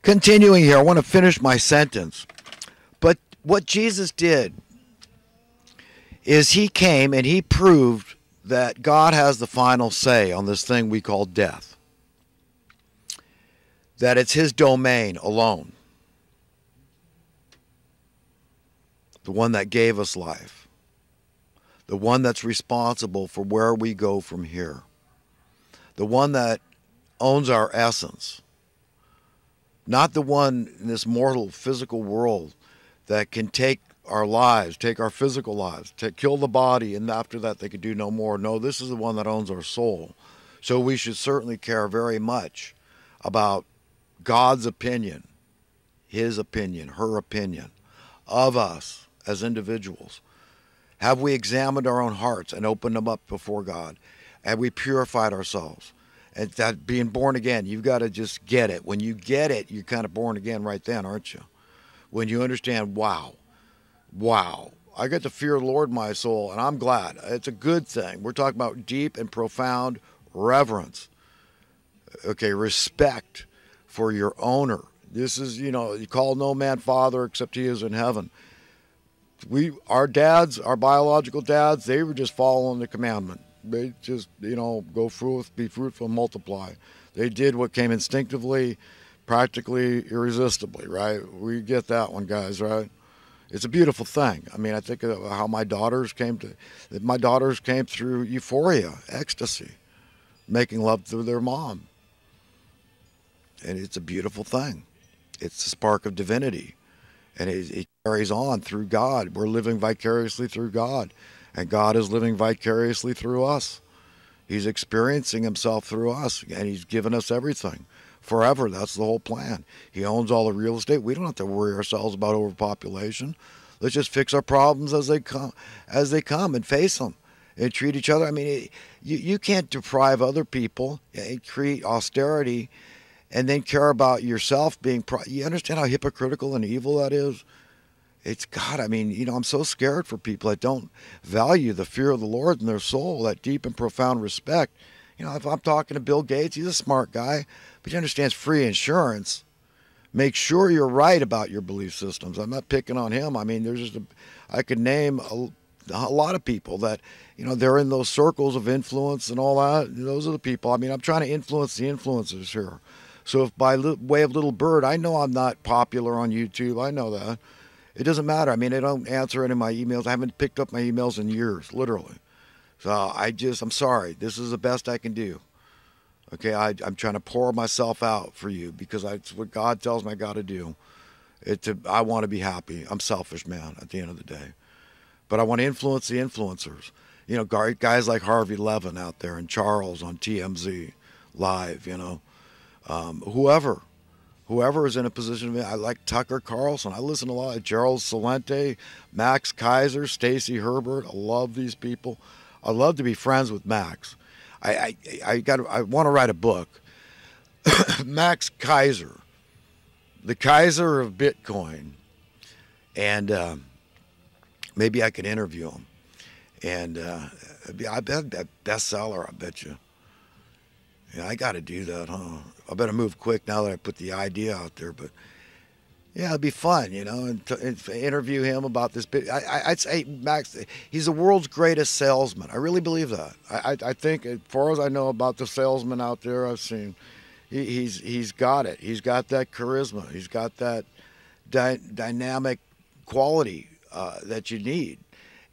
Continuing here, I want to finish my sentence. But what Jesus did is he came and he proved that God has the final say on this thing we call death. That it's his domain alone. The one that gave us life. The one that's responsible for where we go from here. The one that owns our essence. Not the one in this mortal physical world that can take our lives, take our physical lives, kill the body, and after that they could do no more. No, this is the one that owns our soul. So we should certainly care very much about God's opinion, his opinion, her opinion of us as individuals. Have we examined our own hearts and opened them up before God? Have we purified ourselves? And that being born again, you've got to just get it. When you get it, you're kind of born again right then, aren't you? When you understand, wow, I get to fear the Lord, my soul, and I'm glad. It's a good thing. We're talking about deep and profound reverence. Okay, respect for your owner. This is, you call no man father except he is in heaven. Our dads, our biological dads, they were just following the commandment. They just, go forth, be fruitful, and multiply. They did what came instinctively, practically, irresistibly, right? We get that one, guys, right? It's a beautiful thing. I mean, I think of how my daughters came through euphoria, ecstasy, making love to their mom. And it's a beautiful thing. It's the spark of divinity. And it carries on through God. We're living vicariously through God. And God is living vicariously through us. He's experiencing himself through us. And he's given us everything. Forever. That's the whole plan. He owns all the real estate. We don't have to worry ourselves about overpopulation. Let's just fix our problems as they come and face them. And treat each other. I mean, you can't deprive other people and create austerity and then care about yourself being... You understand how hypocritical and evil that is? It's God. I mean, I'm so scared for people that don't value the fear of the Lord in their soul, that deep and profound respect. If I'm talking to Bill Gates, he's a smart guy, but he understands free insurance. Make sure you're right about your belief systems. I'm not picking on him. I mean, I could name a lot of people that, they're in those circles of influence and all that. Those are the people. I mean, I'm trying to influence the influencers here. So if by way of little bird, I know I'm not popular on YouTube. I know that. It doesn't matter. I mean, I don't answer any of my emails. I haven't picked up my emails in years, literally. So I'm sorry. This is the best I can do. Okay, I'm trying to pour myself out for you because it's what God tells me I got to do. I want to be happy. I'm selfish, man, at the end of the day. But I want to influence the influencers. Guys like Harvey Levin out there and Charles on TMZ Live, whoever is in a position I like Tucker Carlson. I listen to a lot of Gerald Celente, Max Kaiser, Stacey Herbert. I love these people. I love to be friends with Max. I want to write a book. Max Kaiser, the Kaiser of Bitcoin, and maybe I could interview him. And I bet that bestseller. I bet you. Yeah, I got to do that, huh? I better move quick now that I put the idea out there. But yeah, it'd be fun, and interview him about this bit. I'd say Max, he's the world's greatest salesman. I really believe that. I think, as far as I know about the salesmen out there I've seen, he's got it. He's got that charisma. He's got that dynamic quality that you need.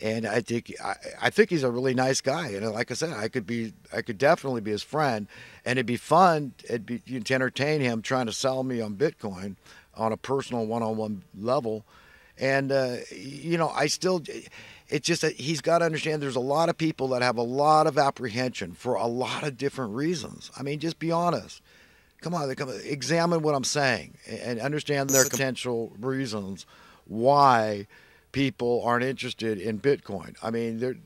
And I think he's a really nice guy. And like I said, I could definitely be his friend, and it'd be fun. To entertain him trying to sell me on Bitcoin on a personal one-on-one level. And it's just that he's got to understand there's a lot of people that have a lot of apprehension for a lot of different reasons. I mean, just be honest. Come on, examine what I'm saying and understand their potential reasons why people aren't interested in Bitcoin. I mean,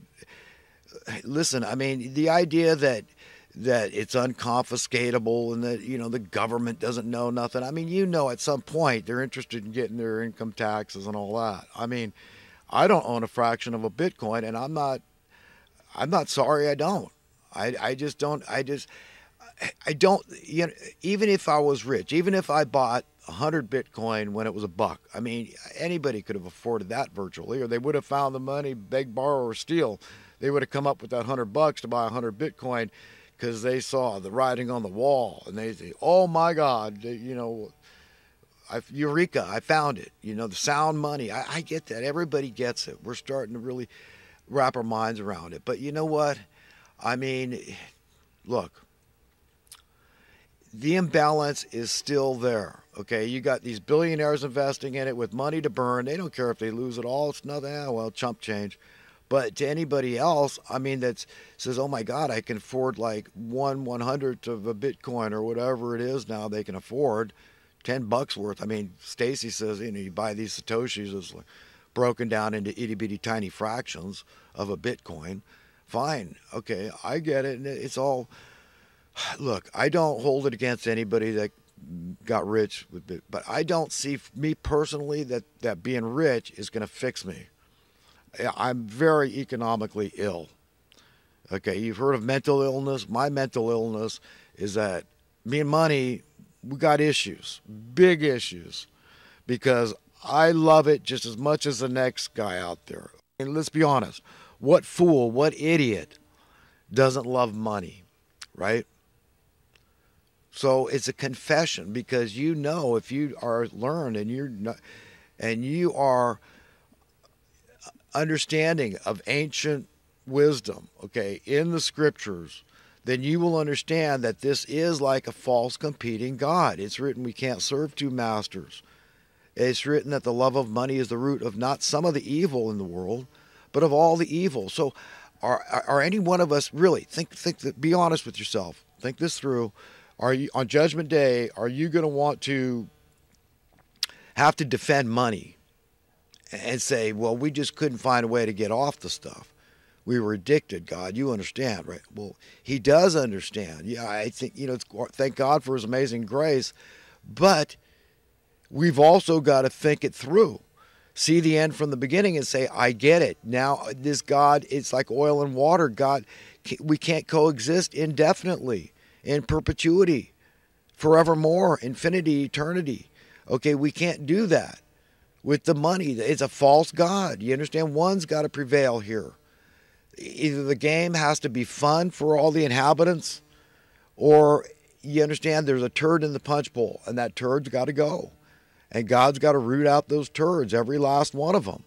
listen, I mean, the idea that it's unconfiscatable and that, the government doesn't know nothing. I mean, at some point they're interested in getting their income taxes and all that. I mean, I don't own a fraction of a Bitcoin, and I'm not sorry I don't. I just don't. I don't, even if I was rich, even if I bought 100 Bitcoin when it was $1. I mean, anybody could have afforded that virtually, or they would have found the money, beg, borrow, or steal. They would have come up with that $100 to buy 100 Bitcoin because they saw the writing on the wall, and they say, "Oh my God, you know, Eureka! I found it." You know, the sound money. I get that. Everybody gets it. We're starting to really wrap our minds around it. But you know what? I mean, look, the imbalance is still there. Okay, you got these billionaires investing in it with money to burn. They don't care if they lose it all. It's nothing. Well, chump change. But to anybody else, I mean, that says, "Oh my God, I can afford like 1/100th of a Bitcoin or whatever it is now they can afford, $10 worth." I mean, Stacy says, you know, you buy these satoshis, it's like broken down into itty bitty tiny fractions of a Bitcoin. Fine, okay, I get it. And it's all. Look, I don't hold it against anybody that got rich with it, but I don't see me personally that being rich is going to fix me. I'm very economically ill. Okay, you've heard of mental illness. My mental illness is that me and money, we got issues, big issues, because I love it just as much as the next guy out there. And let's be honest, what fool, what idiot doesn't love money, right? So it's a confession, because you know, if you are learned and you're not, and you are understanding of ancient wisdom, okay, in the scriptures, then you will understand that this is like a false competing God. It's written we can't serve two masters. It's written that the love of money is the root of not some of the evil in the world, but of all the evil. So are any one of us really, be honest with yourself, think this through. Are you, on Judgment Day, are you going to want to have to defend money and say, well, we just couldn't find a way to get off the stuff? We were addicted, God. You understand, right? Well, he does understand. Yeah, I think, you know, thank God for his amazing grace. But we've also got to think it through. See the end from the beginning and say, I get it. Now, this God, it's like oil and water. God, we can't coexist indefinitely, in perpetuity, forevermore, infinity, eternity. Okay, we can't do that with the money. It's a false God. You understand? One's got to prevail here. Either the game has to be fun for all the inhabitants, or you understand there's a turd in the punch bowl, and that turd's got to go. And God's got to root out those turds, every last one of them,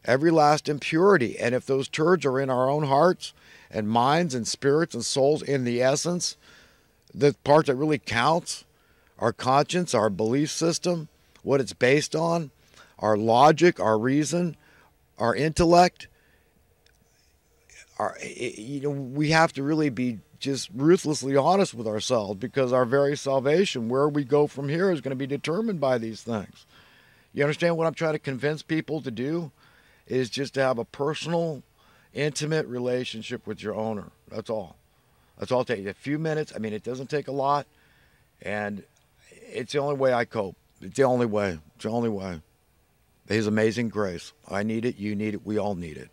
every last impurity. And if those turds are in our own hearts and minds and spirits and souls, in the essence, the part that really counts, our conscience, our belief system, what it's based on, our logic, our reason, our intellect, we have to really be just ruthlessly honest with ourselves, because our very salvation, where we go from here, is going to be determined by these things. You understand what I'm trying to convince people to do? Is just to have a personal, intimate relationship with your owner. That's all. That's all it takes. A few minutes. I mean, it doesn't take a lot. And it's the only way I cope. It's the only way. It's the only way. His amazing grace. I need it. You need it. We all need it.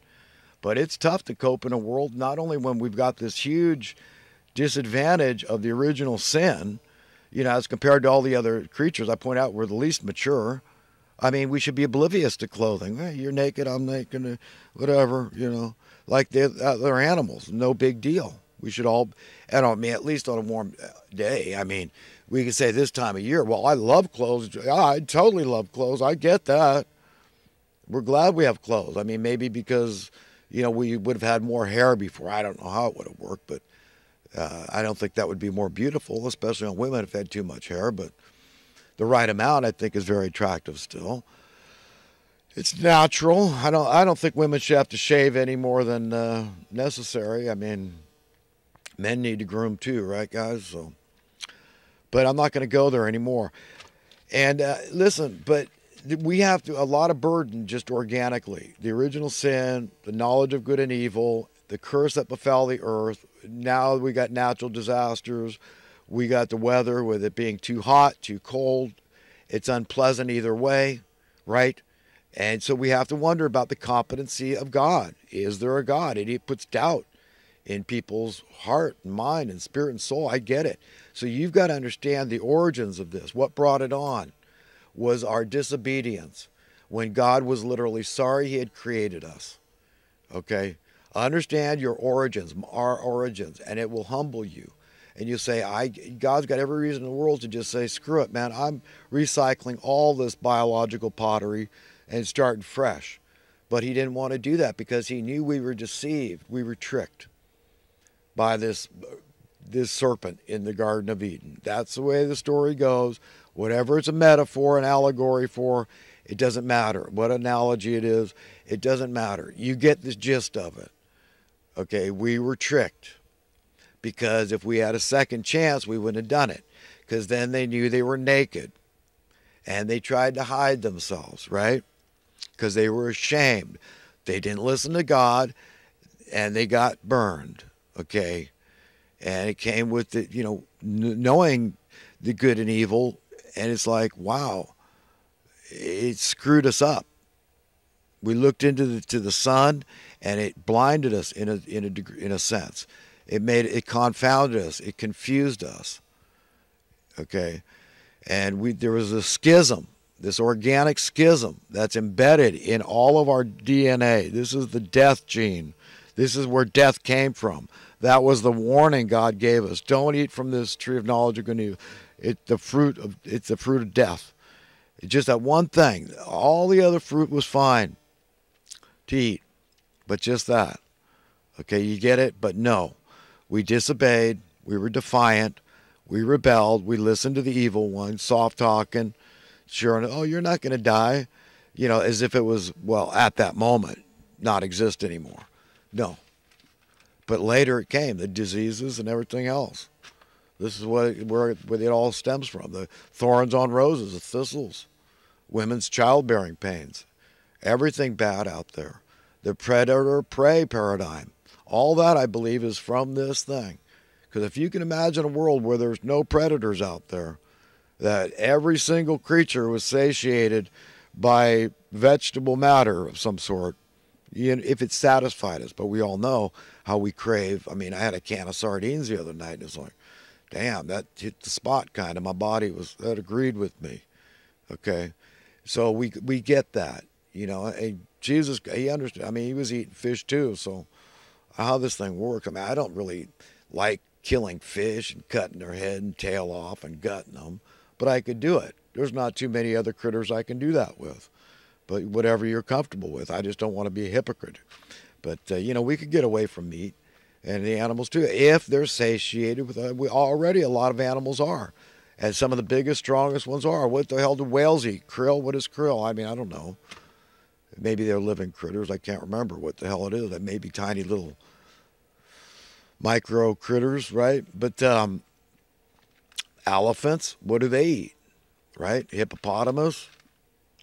But it's tough to cope in a world, not only when we've got this huge disadvantage of the original sin, you know, as compared to all the other creatures. I point out we're the least mature. I mean, we should be oblivious to clothing. Hey, you're naked, I'm naked, whatever, you know, like the other animals. No big deal. We should all, and I mean, at least on a warm day, I mean, we can say this time of year, well, I love clothes. I totally love clothes. I get that. We're glad we have clothes. I mean, maybe because, you know, we would have had more hair before. I don't know how it would have worked, but I don't think that would be more beautiful, especially on women if they had too much hair. But the right amount, I think, is very attractive still. It's natural. I don't think women should have to shave any more than necessary. I mean, men need to groom too, right, guys? So, but I'm not going to go there anymore. And listen, but we have a lot of burden just organically. The original sin, the knowledge of good and evil, the curse that befell the earth. Now we got natural disasters. We got the weather, with it being too hot, too cold. It's unpleasant either way, right? And so we have to wonder about the competency of God. Is there a God? And it puts doubt in people's heart and mind and spirit and soul. I get it. So you've got to understand the origins of this, what brought it on. was our disobedience when God was literally sorry he had created us. Okay? Understand your origins, our origins, and it will humble you. And you say, God's got every reason in the world to just say, screw it, man. I'm recycling all this biological pottery and starting fresh. But he didn't want to do that because he knew we were deceived. We were tricked by this serpent in the Garden of Eden. That's the way the story goes. Whatever it's a metaphor, an allegory for, it doesn't matter. What analogy it is, it doesn't matter. You get the gist of it. Okay, we were tricked. Because if we had a second chance, we wouldn't have done it. Because then they knew they were naked. And they tried to hide themselves, right? Because they were ashamed. They didn't listen to God, and they got burned, okay? And it came with the, knowing the good and evil, and it's like, wow, it screwed us up. We looked into the sun, and it blinded us in a sense. It confounded us. It confused us. Okay, and there was a schism, this organic schism that's embedded in all of our DNA. This is the death gene. This is where death came from. That was the warning God gave us. Don't eat from this tree of knowledge of good and evil. It's the fruit of death. It's just that one thing. All the other fruit was fine to eat, but just that. Okay, you get it? But no. We disobeyed, we were defiant, we rebelled, we listened to the evil one, soft talking, sure, oh, you're not going to die, as if it was, well, at that moment, not exist anymore. No. But later it came, the diseases and everything else. This is where it all stems from. The thorns on roses, the thistles, women's childbearing pains, everything bad out there. The predator-prey paradigm. All that, I believe, is from this thing. Because if you can imagine a world where there's no predators out there, that every single creature was satiated by vegetable matter of some sort, if it satisfied us. But we all know how we crave. I mean, I had a can of sardines the other night, and it's like, damn, that hit the spot kind of. My body that agreed with me. Okay? So we get that. And Jesus, he understood. I mean, he was eating fish too, so how this thing works. I mean, I don't really like killing fish and cutting their head and tail off and gutting them, but I could do it. There's not too many other critters I can do that with. But whatever you're comfortable with, I just don't want to be a hypocrite. But, we could get away from meat, and the animals too, if they're satiated with it. Already a lot of animals are. And some of the biggest, strongest ones are. What the hell do whales eat? Krill? What is krill? I mean, I don't know. Maybe they're living critters. I can't remember what the hell it is. They may be tiny little micro critters, right? But elephants, what do they eat? Right? Hippopotamus,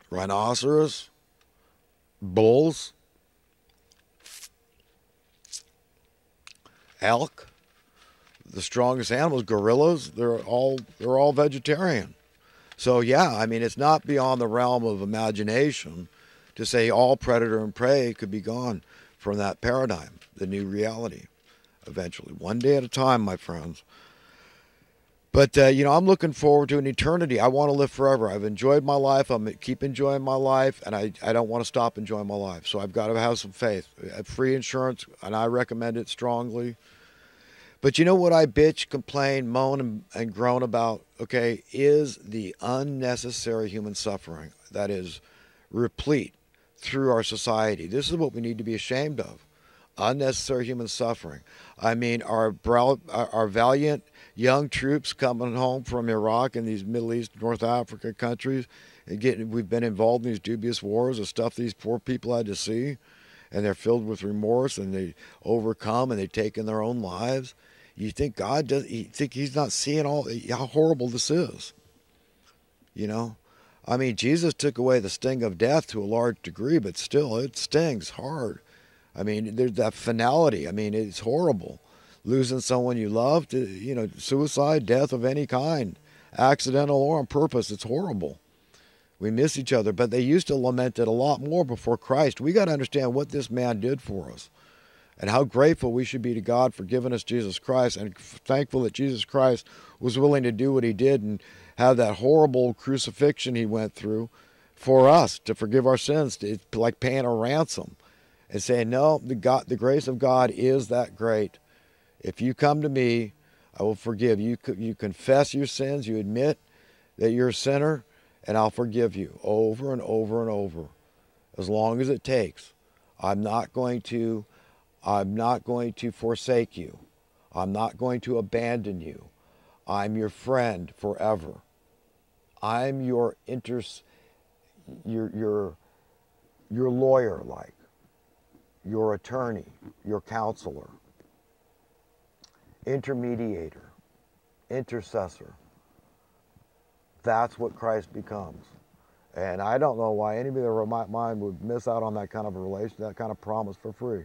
rhinoceros, bulls, elk, the strongest animals, gorillas, they're all vegetarian. So yeah, I mean, it's not beyond the realm of imagination to say all predator and prey could be gone from that paradigm, the new reality, eventually. One day at a time, my friends. But, I'm looking forward to an eternity. I want to live forever. I've enjoyed my life. I'm keep enjoying my life, and I don't want to stop enjoying my life. So I've got to have some faith. Free insurance, and I recommend it strongly. But you know what I bitch, complain, moan, and groan about, okay, is the unnecessary human suffering that is replete through our society. This is what we need to be ashamed of. Unnecessary human suffering. I mean, our valiant young troops coming home from Iraq and these Middle East, North Africa countries, and we've been involved in these dubious wars, the stuff these poor people had to see, and they're filled with remorse, and they overcome, and they've taken their own lives. You think God does? You think He's not seeing how horrible this is? I mean, Jesus took away the sting of death to a large degree, but still, it stings hard. I mean, there's that finality. I mean, it's horrible. Losing someone you love to, suicide, death of any kind, accidental or on purpose, it's horrible. We miss each other, but they used to lament it a lot more before Christ. We got to understand what this man did for us and how grateful we should be to God for giving us Jesus Christ, and thankful that Jesus Christ was willing to do what he did and have that horrible crucifixion he went through for us to forgive our sins. It's like paying a ransom and saying, no, the grace of God is that great. If you come to me, I will forgive you. You confess your sins, you admit that you're a sinner, and I'll forgive you over and over and over, as long as it takes. I'm not going to forsake you. I'm not going to abandon you. I'm your friend forever. I'm your lawyer, like your attorney, your counselor, intermediator, intercessor. That's what Christ becomes. And I don't know why anybody that wrote my mind would miss out on that kind of a relation, that kind of promise for free.